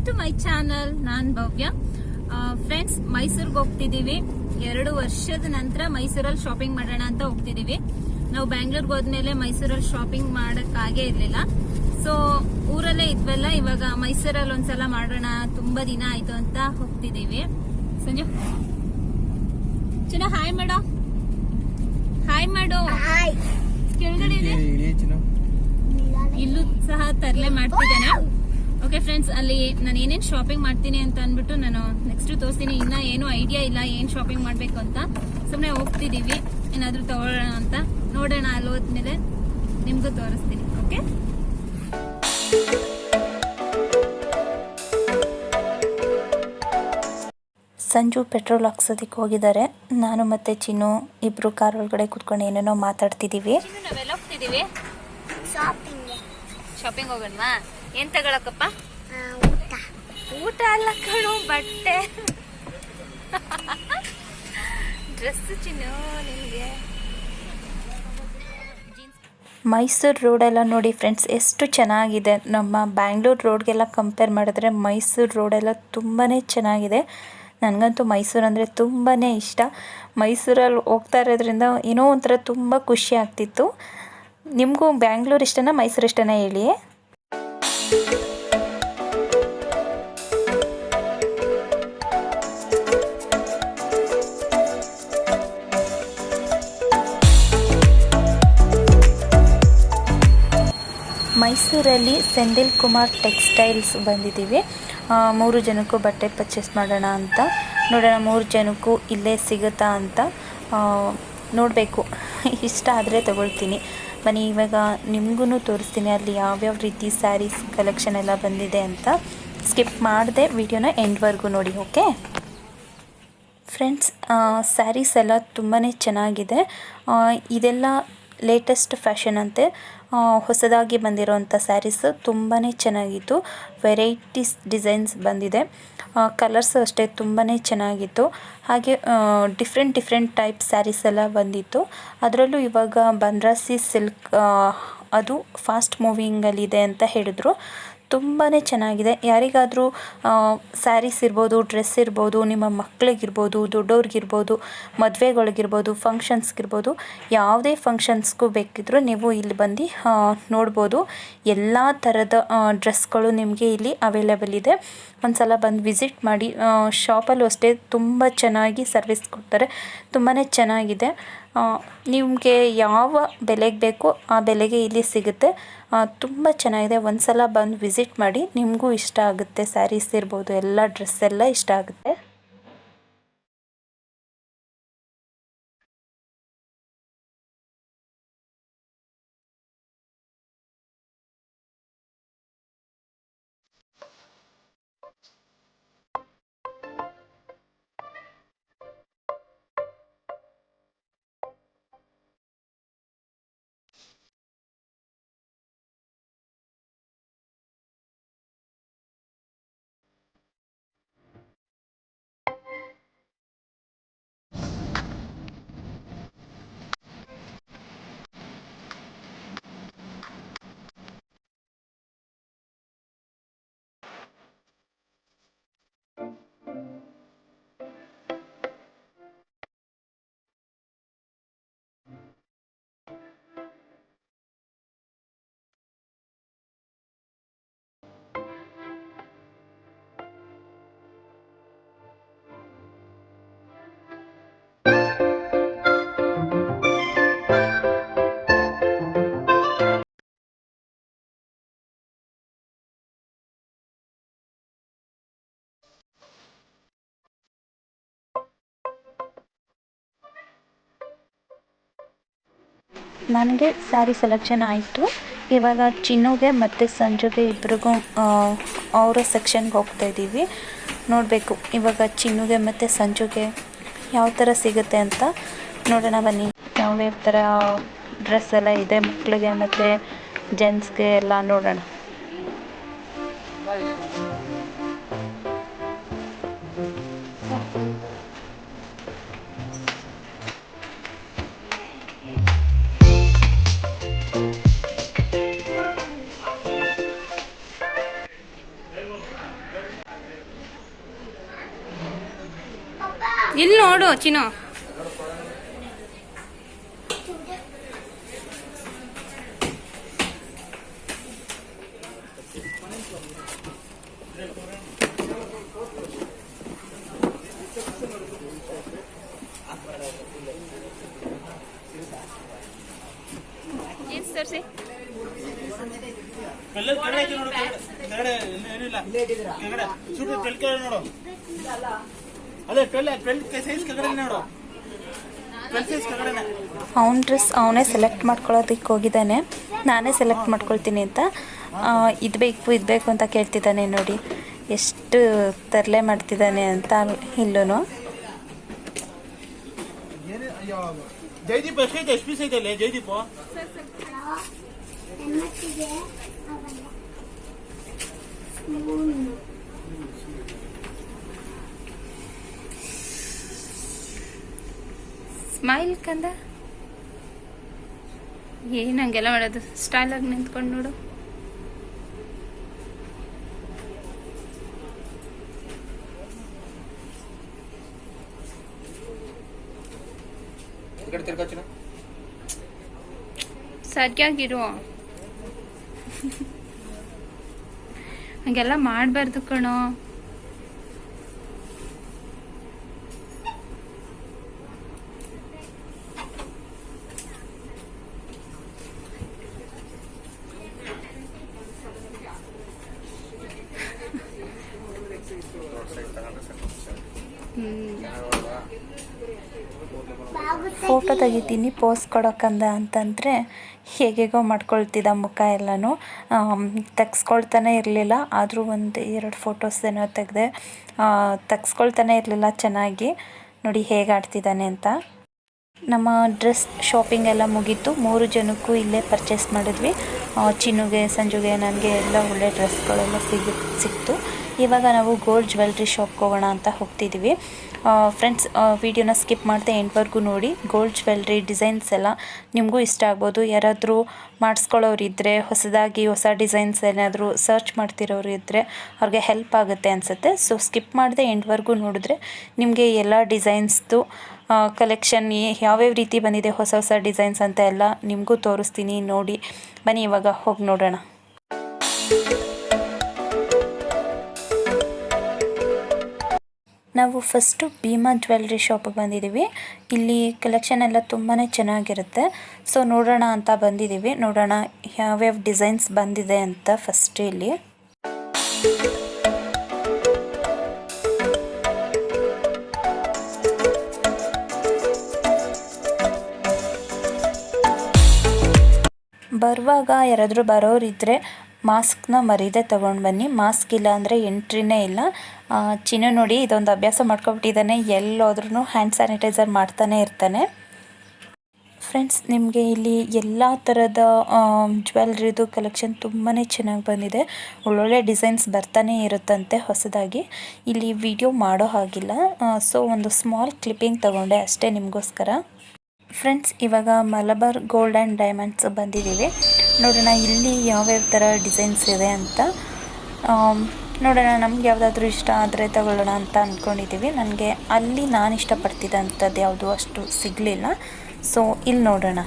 To my channel. ನಾನ್ Bhavya. Friends, ಮೈಸೂರಿಗೆ ಹೋಗ್ತಿದೀವಿ. 2 ವರ್ಷದ ನಂತರ ಮೈಸೂರಲ್ಲಿ ಶಾಪಿಂಗ್ ಮಾಡೋಣ ಅಂತ ಹೋಗ್ತಿದೀವಿ. ನಾವು ಬ್ಯಾಂಗ್ಳೂರ್ಗೆ ಹೋದ್ಮೇಲೆ ಮೈಸೂರಲ್ಲಿ ಶಾಪಿಂಗ್ ಮಾಡಕ್ಕಾಗೇ ಇರ್ಲಿಲ್ಲ. ಸೊ ಊರಲ್ಲೇ ಇದ್ವಲ್ಲ, ಇವಾಗ ಮೈಸೂರಲ್ಲಿ ಒಂದ್ಸಲ ಮಾಡೋಣ, ತುಂಬಾ ದಿನ ಆಯ್ತು ಅಂತ ಹೋಗ್ತಿದೀವಿ. ಸಂಜು ಚಿನ್ನ ಹಾಯ್ ಮಾಡೋ, ಹಾಯ್ ಮಾಡು. ಕೆಳಗಡೆ ಇಲ್ಲೂ ಸಹ ತರಲೆ ಮಾಡ್ತಿದ್ದಾನೆ. ಓಕೆ ಫ್ರೆಂಡ್ಸ್, ಅಲ್ಲಿ ನಾನು ಏನೇನ್ ಶಾಪಿಂಗ್ ಮಾಡ್ತೀನಿ ಅಂತ ಅಂದ್ಬಿಟ್ಟು ನಾನು ನೆಕ್ಸ್ಟ್ ತೋರಿಸ್ತೀನಿ. ಇನ್ನ ಏನು ಐಡಿಯಾ ಇಲ್ಲ ಏನ್ ಶಾಪಿಂಗ್ ಮಾಡ್ಬೇಕು ಅಂತ. ಸುಮ್ನೆ ಹೋಗ್ತಿದೀವಿ, ಏನಾದ್ರೂ ತಗೊಳ್ಳೋಣ ಅಂತ. ನೋಡೋಣ, ಅಲ್ಲಿ ಹೋದ್ಮೇಲೆ ನಿಮ್ಗೂ ತೋರಿಸ್ತೀನಿ. ಓಕೆ, ಸಂಜು ಪೆಟ್ರೋಲ್ ಹಾಕ್ಸೋದಕ್ಕೆ ಹೋಗಿದ್ದಾರೆ. ನಾನು ಮತ್ತೆ ಚಿನ್ನು ಇಬ್ರು ಕಾರ್ ಒಳಗಡೆ ಕುತ್ಕೊಂಡು ಏನೇನೋ ಮಾತಾಡ್ತಿದೀವಿ. ನಾವೆಲ್ಲ ಹೋಗ್ತಿದೀವಿ ಶಾಪಿಂಗ್ ಹೋಗೋಣವಾ? ಏನ್ ತಗೊಳಕಪ್ಪ? ಊಟ ಅಲ್ಲ ಕಣು, ಬಟ್ಟೆ, ಡ್ರೆಸ್. ಚಿನ್ನು ನಿಮಗೆ ಮೈಸೂರು ರೋಡೆಲ್ಲ ನೋಡಿ ಫ್ರೆಂಡ್ಸ್, ಎಷ್ಟು ಚೆನ್ನಾಗಿದೆ. ನಮ್ಮ ಬ್ಯಾಂಗ್ಳೂರು ರೋಡ್ಗೆಲ್ಲ ಕಂಪೇರ್ ಮಾಡಿದ್ರೆ ಮೈಸೂರು ರೋಡೆಲ್ಲ ತುಂಬಾ ಚೆನ್ನಾಗಿದೆ. ನನಗಂತೂ ಮೈಸೂರು ಅಂದರೆ ತುಂಬಾ ಇಷ್ಟ. ಮೈಸೂರಲ್ಲಿ ಹೋಗ್ತಾ ಇರೋದ್ರಿಂದ ಏನೋ ಒಂಥರ ತುಂಬ ಖುಷಿ ಆಗ್ತಿತ್ತು. ನಿಮಗೂ ಬ್ಯಾಂಗ್ಳೂರು ಇಷ್ಟನಾ ಮೈಸೂರು ಇಷ್ಟನಾ ಹೇಳಿ. ಮೈಸೂರಲ್ಲಿ ಸೆಂದಿಲ್ ಕುಮಾರ್ ಟೆಕ್ಸ್ಟೈಲ್ಸ್ ಬಂದಿದ್ದೀವಿ. 3 ಜನಕ್ಕೂ ಬಟ್ಟೆ ಪರ್ಚೇಸ್ ಮಾಡೋಣ ಅಂತ. ನೋಡೋಣ 3 ಜನಕ್ಕೂ ಇಲ್ಲೇ ಸಿಗುತ್ತಾ ಅಂತ ನೋಡಬೇಕು. ಇಷ್ಟ ಆದರೆ ತಗೊಳ್ತೀನಿ. ಬನ್ನಿ, ಇವಾಗ ನಿಮಗೂ ತೋರಿಸ್ತೀನಿ ಅಲ್ಲಿ ಯಾವ್ಯಾವ ರೀತಿ ಸ್ಯಾರೀಸ್ ಕಲೆಕ್ಷನ್ ಎಲ್ಲ ಬಂದಿದೆ ಅಂತ. ಸ್ಕಿಪ್ ಮಾಡದೆ ವಿಡಿಯೋನ ಎಂಡ್ವರೆಗೂ ನೋಡಿ. ಓಕೆ ಫ್ರೆಂಡ್ಸ್, ಸ್ಯಾರೀಸ್ ಎಲ್ಲ ತುಂಬಾ ಚೆನ್ನಾಗಿದೆ. ಇದೆಲ್ಲ ಲೇಟೆಸ್ಟ್ ಫ್ಯಾಷನ್ ಅಂತೆ. ಹೊಸದಾಗಿ ಬಂದಿರೋವಂಥ ಸ್ಯಾರೀಸ್ ತುಂಬಾ ಚೆನ್ನಾಗಿತ್ತು. ವೆರೈಟೀಸ್ ಡಿಸೈನ್ಸ್ ಬಂದಿದೆ. ಕಲರ್ಸು ಅಷ್ಟೇ ತುಂಬಾ ಚೆನ್ನಾಗಿತ್ತು. ಹಾಗೆ ಡಿಫ್ರೆಂಟ್ ಟೈಪ್ ಸ್ಯಾರೀಸ್ ಎಲ್ಲ ಬಂದಿತ್ತು. ಅದರಲ್ಲೂ ಇವಾಗ ಬನಾರಸಿ ಸಿಲ್ಕ್ ಅದು ಫಾಸ್ಟ್ ಮೂವಿಂಗಲ್ಲಿದೆ ಅಂತ ಹೇಳಿದ್ರು. ತುಂಬಾ ಚೆನ್ನಾಗಿದೆ. ಯಾರಿಗಾದರೂ ಸ್ಯಾರೀಸ್ ಇರ್ಬೋದು, ಡ್ರೆಸ್ ಇರ್ಬೋದು, ನಿಮ್ಮ ಮಕ್ಕಳಿಗಿರ್ಬೋದು, ದೊಡ್ಡವ್ರಿಗಿರ್ಬೋದು, ಮದುವೆಗಳಿಗಿರ್ಬೋದು, ಫಂಕ್ಷನ್ಸ್ಗಿರ್ಬೋದು, ಯಾವುದೇ ಫಂಕ್ಷನ್ಸ್ಗೂ ಬೇಕಿದ್ದರೂ ನೀವು ಇಲ್ಲಿ ಬಂದು ನೋಡ್ಬೋದು. ಎಲ್ಲ ಥರದ ಡ್ರೆಸ್ಗಳು ನಿಮಗೆ ಇಲ್ಲಿ ಅವೈಲೇಬಲ್ ಇದೆ. ಒಂದು ಸಲ ಬಂದು ವಿಸಿಟ್ ಮಾಡಿ. ಶಾಪಲ್ಲೂ ಅಷ್ಟೇ ತುಂಬ ಚೆನ್ನಾಗಿ ಸರ್ವಿಸ್ ಕೊಡ್ತಾರೆ. ತುಂಬಾ ಚೆನ್ನಾಗಿದೆ. ನಿಮಗೆ ಯಾವ ಬೆಲೆಗೆ ಬೇಕೋ ಆ ಬೆಲೆಗೆ ಇಲ್ಲಿ ಸಿಗುತ್ತೆ. ತುಂಬ ಚೆನ್ನಾಗಿದೆ. ಒಂದು ಸಲ ಬಂದು ವಿಸಿಟ್ ಮಾಡಿ, ನಿಮಗೂ ಇಷ್ಟ ಆಗುತ್ತೆ. ಸ್ಯಾರೀಸ್ ಇರ್ಬೋದು, ಎಲ್ಲ ಡ್ರೆಸ್ ಎಲ್ಲ ಇಷ್ಟ ಆಗುತ್ತೆ. ನನಗೆ ಸ್ಯಾರಿ ಸೆಲೆಕ್ಷನ್ ಆಯಿತು. ಇವಾಗ ಚಿನ್ನುಗೆ ಮತ್ತು ಸಂಜುಗೆ ಇಬ್ರಿಗೂ ಅವರ ಸೆಕ್ಷನ್ಗೆ ಹೋಗ್ತಾಯಿದ್ದೀವಿ. ನೋಡಬೇಕು ಇವಾಗ ಚಿನ್ನುಗೆ ಮತ್ತು ಸಂಜುಗೆ ಯಾವ ಥರ ಸಿಗುತ್ತೆ ಅಂತ ನೋಡೋಣ ಬನ್ನಿ. ಯಾವ್ಯಾವ ಥರ ಡ್ರೆಸ್ ಎಲ್ಲ ಇದೆ ಮಕ್ಕಳಿಗೆ ಮತ್ತು ಜೆಂಟ್ಸ್ಗೆ ಎಲ್ಲ ನೋಡೋಣ. ಇಲ್ಲಿ ನೋಡು ಚಿನ್ನು. ಜೀನ್ಸ್ ತೋರಿಸಿ. ಅವ್ನ ಡ್ರೆಸ್ ಅವನೇ ಸೆಲೆಕ್ಟ್ ಮಾಡ್ಕೊಳ್ಳೋದಕ್ಕೆ ಹೋಗಿದ್ದಾನೆ. ನಾನೇ ಸೆಲೆಕ್ಟ್ ಮಾಡ್ಕೊಳ್ತೀನಿ ಅಂತ ಇದು ಬೇಕು ಅಂತ ಕೇಳ್ತಿದ್ದಾನೆ. ನೋಡಿ ಎಷ್ಟು ತರಲೆ ಮಾಡ್ತಿದ್ದಾನೆ ಅಂತ. ಇಲ್ಲೂ ಜೈದೀಪ್ ಎಷ್ಟೈತೆ? ಎಷ್ಟು ಪೀಸ್ ಐತೆ ಜೈದೀಪ್? ಸ್ಮೈಲ್ ಕಂದ. ಏನು ಹಂಗೆಲ್ಲ ಮಾಡೋದು? ಸ್ಟೈಲಾಗಿ ನಿಂತ್ಕೊಂಡು ನೋಡು. ಸರಿಯಾಗಿರು. ಹಂಗೆಲ್ಲ ಮಾಡಬಾರ್ದು ಕಣೋ. ಫೋಟೋ ತೆಗಿತೀನಿ ಪೋಸ್ ಕೊಡೋಕ್ಕಂದ ಅಂತಂದರೆ ಹೇಗೇಗೋ ಮಾಡ್ಕೊಳ್ತಿದ್ದ ಮುಖ ಎಲ್ಲನೂ. ತೆಗ್ಸ್ಕೊಳ್ತಾನೆ ಇರಲಿಲ್ಲ. ಆದರೂ ಒಂದು 2 ಫೋಟೋಸ್ ಏನೋ ತೆಗ್ಸ್ಕೊಳ್ತಾನೆ ಇರಲಿಲ್ಲ ಚೆನ್ನಾಗಿ. ನೋಡಿ ಹೇಗೆ ಆಡ್ತಿದ್ದಾನೆ ಅಂತ. ನಮ್ಮ ಡ್ರೆಸ್ ಶಾಪಿಂಗ್ ಎಲ್ಲ ಮುಗೀತು. 3 ಜನಕ್ಕೂ ಇಲ್ಲೇ ಪರ್ಚೇಸ್ ಮಾಡಿದ್ವಿ. ಚಿನ್ನುಗೆ, ಸಂಜುಗೆ, ನನಗೆ ಎಲ್ಲ ಒಳ್ಳೆ ಡ್ರೆಸ್ಗಳೆಲ್ಲ ಸಿಕ್ತು. ಇವಾಗ ನಾವು ಗೋಲ್ಡ್ ಜ್ಯುವೆಲ್ರಿ ಶಾಪ್ಗೆ ಹೋಗೋಣ ಅಂತ ಹೋಗ್ತಿದ್ದೀವಿ. ಫ್ರೆಂಡ್ಸ್, ವಿಡಿಯೋನ ಸ್ಕಿಪ್ ಮಾಡದೆ ಎಂಡ್ವರೆಗೂ ನೋಡಿ. ಗೋಲ್ಡ್ ಜ್ಯುವೆಲ್ರಿ ಡಿಸೈನ್ಸ್ ಎಲ್ಲ ನಿಮಗೂ ಇಷ್ಟ ಆಗ್ಬೋದು. ಯಾರಾದರೂ ಮಾಡಿಸ್ಕೊಳ್ಳೋರು ಇದ್ದರೆ, ಹೊಸದಾಗಿ ಹೊಸ ಡಿಸೈನ್ಸ್ ಏನಾದರೂ ಸರ್ಚ್ ಮಾಡ್ತಿರೋರು ಇದ್ದರೆ ಅವ್ರಿಗೆ ಹೆಲ್ಪ್ ಆಗುತ್ತೆ ಅನಿಸುತ್ತೆ. ಸೊ ಸ್ಕಿಪ್ ಮಾಡದೆ ಎಂಡ್ವರೆಗೂ ನೋಡಿದ್ರೆ ನಿಮಗೆ ಎಲ್ಲ ಡಿಸೈನ್ಸ್ದು ಕಲೆಕ್ಷನ್ ಯಾವ್ಯಾವ ರೀತಿ ಬಂದಿದೆ, ಹೊಸ ಡಿಸೈನ್ಸ್ ಅಂತ ಎಲ್ಲ ನಿಮಗೂ ತೋರಿಸ್ತೀನಿ. ನೋಡಿ ಬನ್ನಿ ಇವಾಗ ಹೋಗಿ ನೋಡೋಣ. ನಾವು ಫಸ್ಟು ಭೀಮಾ ಜ್ಯುವೆಲ್ರಿ ಶಾಪಿಗೆ ಬಂದಿದ್ದೀವಿ. ಇಲ್ಲಿ ಕಲೆಕ್ಷನ್ ಎಲ್ಲ ತುಂಬಾ ಚೆನ್ನಾಗಿರುತ್ತೆ. ಸೊ ನೋಡೋಣ ಅಂತ ಬಂದಿದ್ದೀವಿ. ನೋಡೋಣ ಯಾವ್ಯಾವ ಡಿಸೈನ್ಸ್ ಬಂದಿದೆ ಅಂತ. ಫಸ್ಟ್ ಇಲ್ಲಿ ಬರುವಾಗ ಯಾರಾದರೂ ಬರೋರಿದ್ದರೆ ಮಾಸ್ಕ್ನ ಮರೀದೆ ತೊಗೊಂಡು ಬನ್ನಿ. ಮಾಸ್ಕ್ ಇಲ್ಲ ಅಂದರೆ ಎಂಟ್ರಿನೇ ಇಲ್ಲ. ಚಿನ್ನು ನೋಡಿ ಇದೊಂದು ಅಭ್ಯಾಸ ಮಾಡ್ಕೊಬಿಟ್ಟಿದ್ದಾನೆ. ಎಲ್ಲೋದ್ರೂ ಹ್ಯಾಂಡ್ ಸ್ಯಾನಿಟೈಸರ್ ಮಾಡ್ತಾನೆ ಇರ್ತಾನೆ. ಫ್ರೆಂಡ್ಸ್, ನಿಮಗೆ ಇಲ್ಲಿ ಎಲ್ಲ ಥರದ ಜ್ಯುವೆಲ್ರಿದು ಕಲೆಕ್ಷನ್ ತುಂಬಾ ಚೆನ್ನಾಗಿ ಬಂದಿದೆ. ಒಳ್ಳೊಳ್ಳೆ ಡಿಸೈನ್ಸ್ ಬರ್ತಾನೆ ಇರುತ್ತಂತೆ ಹೊಸದಾಗಿ. ಇಲ್ಲಿ ವಿಡಿಯೋ ಮಾಡೋ ಹಾಗಿಲ್ಲ. ಸೊ ಒಂದು ಸ್ಮಾಲ್ ಕ್ಲಿಪ್ಪಿಂಗ್ ತೊಗೊಂಡೆ ಅಷ್ಟೇ ನಿಮಗೋಸ್ಕರ. ಫ್ರೆಂಡ್ಸ್, ಇವಾಗ ಮಲಬಾರ್ ಗೋಲ್ಡ್ ಆ್ಯಂಡ್ ಡೈಮಂಡ್ಸ್ ಬಂದಿದ್ದೀವಿ. ನೋಡೋಣ ಇಲ್ಲಿ ಯಾವ್ಯಾವ ಥರ ಡಿಸೈನ್ಸ್ ಇದೆ ಅಂತ. ನೋಡೋಣ, ನಮ್ಗೆ ಯಾವುದಾದ್ರೂ ಇಷ್ಟ ಆದರೆ ತಗೊಳ್ಳೋಣ ಅಂತ ಅಂದ್ಕೊಂಡಿದ್ದೀವಿ. ನನಗೆ ಅಲ್ಲಿ ನಾನು ಇಷ್ಟಪಡ್ತಿದ್ದಂಥದ್ದು ಯಾವುದು ಅಷ್ಟು ಸಿಗಲಿಲ್ಲ. ಸೊ ಇಲ್ಲಿ ನೋಡೋಣ.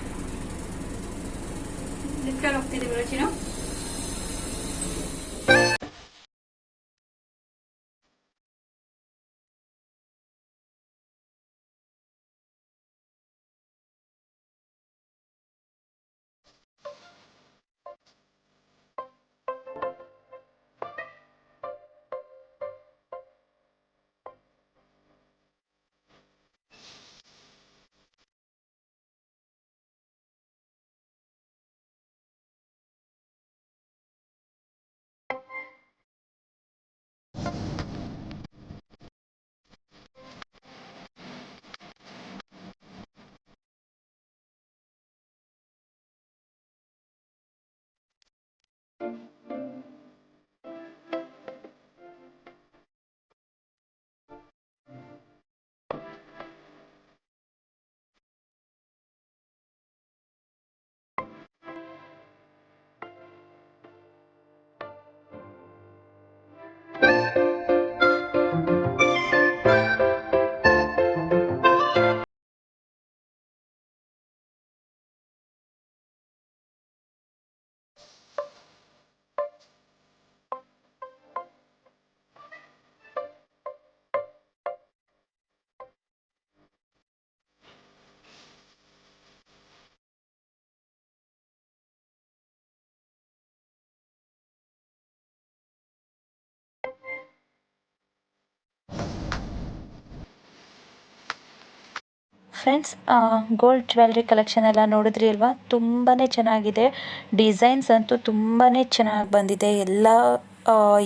ಫ್ರೆಂಡ್ಸ್, ಗೋಲ್ಡ್ ಜ್ಯುವೆಲ್ರಿ ಕಲೆಕ್ಷನ್ ಎಲ್ಲ ನೋಡಿದ್ರಿ ಅಲ್ವಾ? ತುಂಬಾ ಚೆನ್ನಾಗಿದೆ. ಡಿಸೈನ್ಸ್ ಅಂತೂ ತುಂಬಾ ಚೆನ್ನಾಗಿ ಬಂದಿದೆ. ಎಲ್ಲ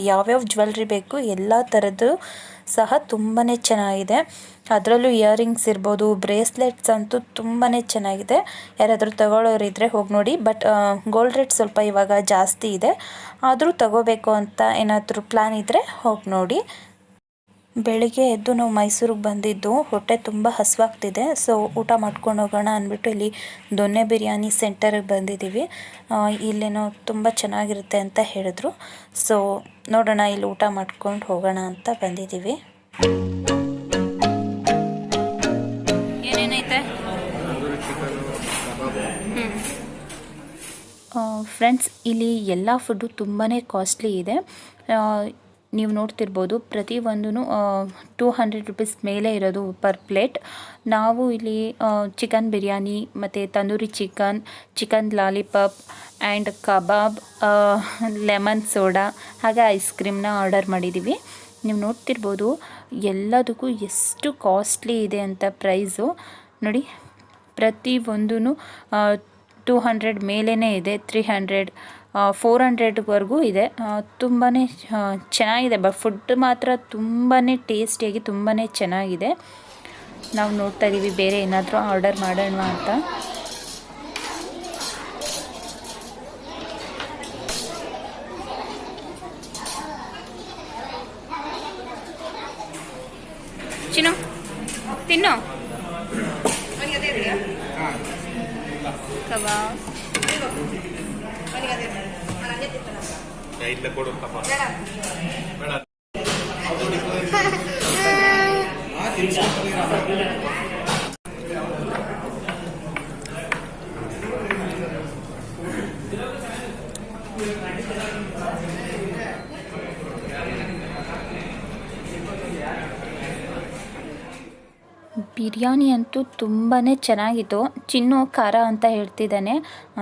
ಯಾವ್ಯಾವ ಜ್ಯುವೆಲ್ರಿ ಬೇಕು ಎಲ್ಲ ಥರದ್ದು ಸಹ ತುಂಬಾ ಚೆನ್ನಾಗಿದೆ. ಅದರಲ್ಲೂ ಇಯರಿಂಗ್ಸ್ ಇರ್ಬೋದು, ಬ್ರೇಸ್ಲೆಟ್ಸ್ ಅಂತೂ ತುಂಬಾ ಚೆನ್ನಾಗಿದೆ. ಯಾರಾದರೂ ತಗೊಳ್ಳೋರಿದ್ದರೆ ಹೋಗಿ ನೋಡಿ. ಬಟ್ ಗೋಲ್ಡ್ ರೇಟ್ ಸ್ವಲ್ಪ ಇವಾಗ ಜಾಸ್ತಿ ಇದೆ. ಆದರೂ ತಗೋಬೇಕು ಅಂತ ಏನಾದರೂ ಪ್ಲ್ಯಾನ್ ಇದ್ದರೆ ಹೋಗಿ ನೋಡಿ. ಬೆಳಿಗ್ಗೆ ಎದ್ದು ನಾವು ಮೈಸೂರಿಗೆ ಬಂದಿದ್ದು, ಹೊಟ್ಟೆ ತುಂಬ ಹಸಿವಾಗ್ತಿದೆ. ಸೊ ಊಟ ಮಾಡ್ಕೊಂಡು ಹೋಗೋಣ ಅಂದ್ಬಿಟ್ಟು ಇಲ್ಲಿ ದೊನ್ನೆ ಬಿರಿಯಾನಿ ಸೆಂಟರಿಗೆ ಬಂದಿದ್ದೀವಿ. ಇಲ್ಲೇನೋ ತುಂಬ ಚೆನ್ನಾಗಿರುತ್ತೆ ಅಂತ ಹೇಳಿದ್ರು. ಸೊ ನೋಡೋಣ, ಇಲ್ಲಿ ಊಟ ಮಾಡ್ಕೊಂಡು ಹೋಗೋಣ ಅಂತ ಬಂದಿದ್ದೀವಿ. ಏನೇನೈತೆ ಫ್ರೆಂಡ್ಸ್, ಇಲ್ಲಿ ಎಲ್ಲ ಫುಡ್ಡು ತುಂಬಾ ಕಾಸ್ಟ್ಲಿ ಇದೆ. ನೀವು ನೋಡ್ತಿರ್ಬೋದು, ಪ್ರತಿಯೊಂದೂ 200 ರುಪೀಸ್ ಮೇಲೆ ಇರೋದು ಪರ್ ಪ್ಲೇಟ್. ನಾವು ಇಲ್ಲಿ ಚಿಕನ್ ಬಿರಿಯಾನಿ ಮತ್ತು tandoori chicken lollipop and kebab, lemon soda ಹಾಗೆ ಐಸ್ ಕ್ರೀಮ್ನ ಆರ್ಡರ್ ಮಾಡಿದ್ದೀವಿ. ನೀವು ನೋಡ್ತಿರ್ಬೋದು ಎಲ್ಲದಕ್ಕೂ ಎಷ್ಟು ಕಾಸ್ಟ್ಲಿ ಇದೆ ಅಂತ ಪ್ರೈಸು ನೋಡಿ. ಪ್ರತಿಯೊಂದೂ 200 ಮೇಲೇ ಇದೆ, 300 400ವರೆಗೂ ಇದೆ. ತುಂಬಾ ಚೆನ್ನಾಗಿದೆ. ಫುಡ್ ಮಾತ್ರ ತುಂಬಾ ಟೇಸ್ಟಿಯಾಗಿ ತುಂಬಾ ಚೆನ್ನಾಗಿದೆ. ನಾವು ನೋಡ್ತಾ ಇದ್ದೀವಿ ಬೇರೆ ಏನಾದರೂ ಆರ್ಡರ್ ಮಾಡೋಣ ಅಂತ. ಚಿನ್ನು ತಿನ್ನು. ಕಬಾಬ್ ಬಿರಿಯಾನಿ ಅಂತೂ ತುಂಬಾ ಚೆನ್ನಾಗಿತ್ತು. ಚಿನ್ನು ಖಾರ ಅಂತ ಹೇಳ್ತಿದ್ದಾನೆ,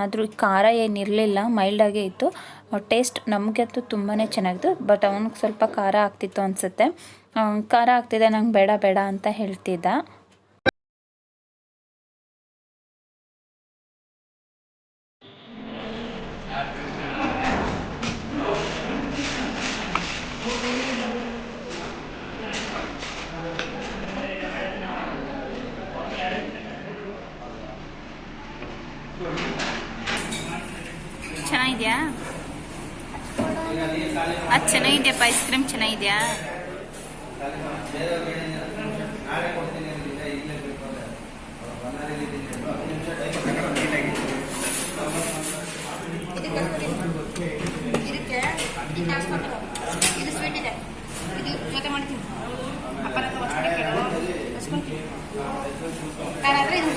ಆದರೂ ಖಾರ ಏನಿರಲಿಲ್ಲ, ಮೈಲ್ಡಾಗೇ ಇತ್ತು. ಟೇಸ್ಟ್ ನಮಗಂತೂ ತುಂಬಾ ಚೆನ್ನಾಗಿತ್ತು. ಬಟ್ ಅವನಿಗೆ ಸ್ವಲ್ಪ ಖಾರ ಆಗ್ತಿತ್ತು ಅನಿಸುತ್ತೆ. ಖಾರ ಆಗ್ತಿದೆ, ನಂಗೆ ಬೇಡ ಬೇಡ ಅಂತ ಹೇಳ್ತಿದ್ದ. ಚೆನ್ನಾಗಿದೆಯಾ? ಅದು ಚೆನ್ನಾಗಿದೆಯಪ್ಪ. ಐಸ್ ಕ್ರೀಮ್ ಚೆನ್ನಾಗಿದೆಯಾ? ಇದು ಸ್ವೀಟ್ ಇದೆ, ಇದು ಜೊತೆ ಮಾಡ್ತೀನಿ. ಅಪ್ಪನ ಹೊಚ್ಕೊಂತೀನಿ. ಕಾರಾದರೆ ಇದು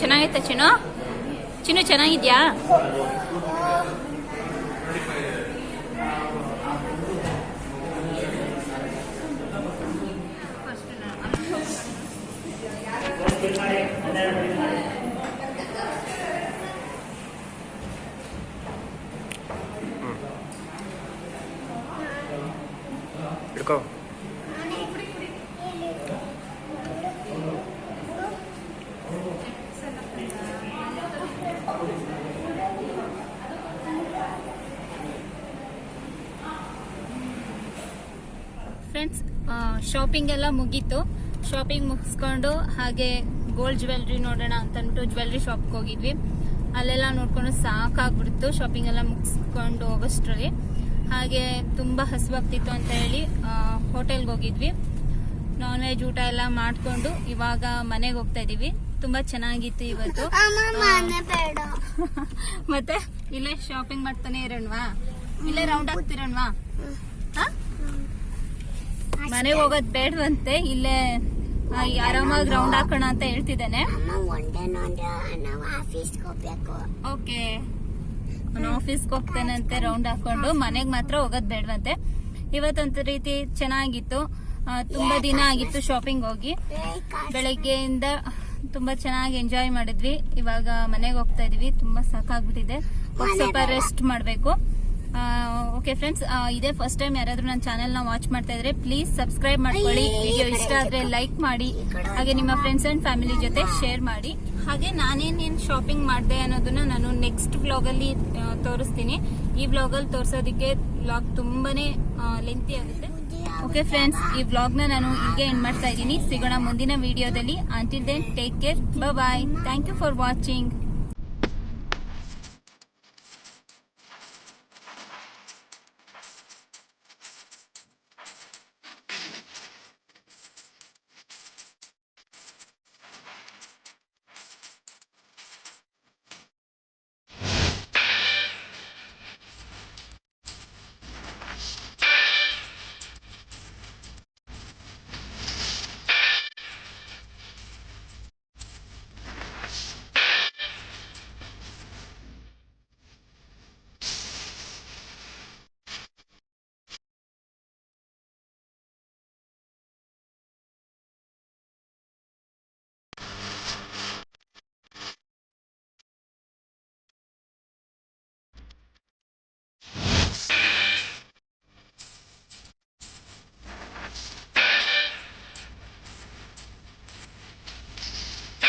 ಚೆನ್ನಾಗೈತೆ ಚಿನ್ನು? ಚಿನ್ನು ಚೆನ್ನಾಗಿದ್ಯಾ? ಹಿಡ್ಕೋ. ಫ್ರೆಂಡ್ಸ್, ಶಾಪಿಂಗ್ ಎಲ್ಲ ಮುಗೀತು. ಶಾಪಿಂಗ್ ಮುಗಿಸ್ಕೊಂಡು ಹಾಗೆ ಗೋಲ್ಡ್ ಜ್ಯುವೆಲ್ರಿ ನೋಡೋಣ ಅಂತ ಅಂದ್ಬಿಟ್ಟು ಜ್ಯುವೆಲ್ರಿ ಶಾಪ್ಗೆ ಹೋಗಿದ್ವಿ. ಅಲ್ಲೆಲ್ಲ ನೋಡ್ಕೊಂಡು ಸಾಕಾಗ್ಬಿಡ್ತು ಶಾಪಿಂಗ್ ಎಲ್ಲ ಮುಗಿಸ್ಕೊಂಡು ಹೋಗೋಷ್ಟ್ರಲ್ಲಿ. ಹಾಗೆ ತುಂಬ ಹಸಿವಾಗ್ತಿತ್ತು ಅಂತ ಹೇಳಿ ಹೋಟೆಲ್ಗೆ ಹೋಗಿದ್ವಿ. ನಾನ್ ವೆಜ್ ಊಟ ಎಲ್ಲ ಮಾಡ್ಕೊಂಡು ಇವಾಗ ಮನೆಗೆ ಹೋಗ್ತಾ ಇದೀವಿ. ತುಂಬಾ ಚೆನ್ನಾಗಿತ್ತು ಇವತ್ತು. ಮತ್ತೆ ಇಲ್ಲೇ ಶಾಪಿಂಗ್ ಮಾಡ್ತಾನೆ ಇರೋಣವಾ, ಇಲ್ಲೇ ರೌಂಡ್ ಆಗ್ತಿರೋಣವಾ? ಮನೆಗೆ ಹೋಗೋದ್ ಬೇಡವಂತೆ, ಇಲ್ಲೇ ಆರಾಮಾಗಿ ರೌಂಡ್ ಹಾಕೋಣ ಅಂತ ಹೇಳ್ತಿದ್ದಾನೆ. ಓಕೆ, ಅವನು ಆಫೀಸ್ಗೆ ಹೋಗ್ತಾನಂತೆ ರೌಂಡ್ ಹಾಕೊಂಡು. ಮನೆಗ್ ಮಾತ್ರ ಹೋಗೋದ್ ಬೇಡವಂತೆ. ಇವತ್ತೊಂದು ರೀತಿ ಚೆನ್ನಾಗಿತ್ತು. ತುಂಬಾ ದಿನ ಆಗಿತ್ತು ಶಾಪಿಂಗ್ ಹೋಗಿ. ಬೆಳಗ್ಗೆಯಿಂದ ತುಂಬಾ ಚೆನ್ನಾಗಿ ಎಂಜಾಯ್ ಮಾಡಿದ್ವಿ. ಇವಾಗ ಮನೆಗೆ ಹೋಗ್ತಾ ಇದೀವಿ. ತುಂಬಾ ಸಾಕಾಗ್ಬಿಟ್ಟಿದೆ, ಸ್ವಲ್ಪ ರೆಸ್ಟ್ ಮಾಡ್ಬೇಕು. ಓಕೆ ಫ್ರೆಂಡ್ಸ್, ಇದೇ ಫಸ್ಟ್ ಟೈಮ್ ಯಾರಾದ್ರೂ ನನ್ನ ಚಾನೆಲ್ ನ ವಾಚ್ ಮಾಡ್ತಾ ಇದ್ರೆ ಪ್ಲೀಸ್ ಸಬ್ಸ್ಕ್ರೈಬ್ ಮಾಡ್ಕೊಳ್ಳಿ. ವಿಡಿಯೋ ಇಷ್ಟ ಆದ್ರೆ ಲೈಕ್ ಮಾಡಿ, ಹಾಗೆ ನಿಮ್ಮ ಫ್ರೆಂಡ್ಸ್ ಅಂಡ್ ಫ್ಯಾಮಿಲಿ ಜೊತೆ ಶೇರ್ ಮಾಡಿ. ಹಾಗೆ ನಾನೇನೇನ್ ಶಾಪಿಂಗ್ ಮಾಡಿದೆ ಅನ್ನೋದನ್ನ ನಾನು ನೆಕ್ಸ್ಟ್ ವ್ಲಾಗ್ ಅಲ್ಲಿ ತೋರಿಸ್ತೀನಿ. ಈ ವ್ಲಾಗ್ ಅಲ್ಲಿ ತೋರ್ಸೋದಕ್ಕೆ ವ್ಲಾಗ್ ತುಂಬಾನೇ ಲೆಂತಿ ಆಗುತ್ತೆ. ಓಕೆ ಫ್ರೆಂಡ್ಸ್, ಈ ವ್ಲಾಗ್ ನ ನಾನು ಹೀಗೆ ಎಂಡ್ ಮಾಡ್ತಾ ಇದ್ದೀನಿ. ಸಿಗೋಣ ಮುಂದಿನ ವಿಡಿಯೋದಲ್ಲಿ. Until then take care, bye. Thank you for watching.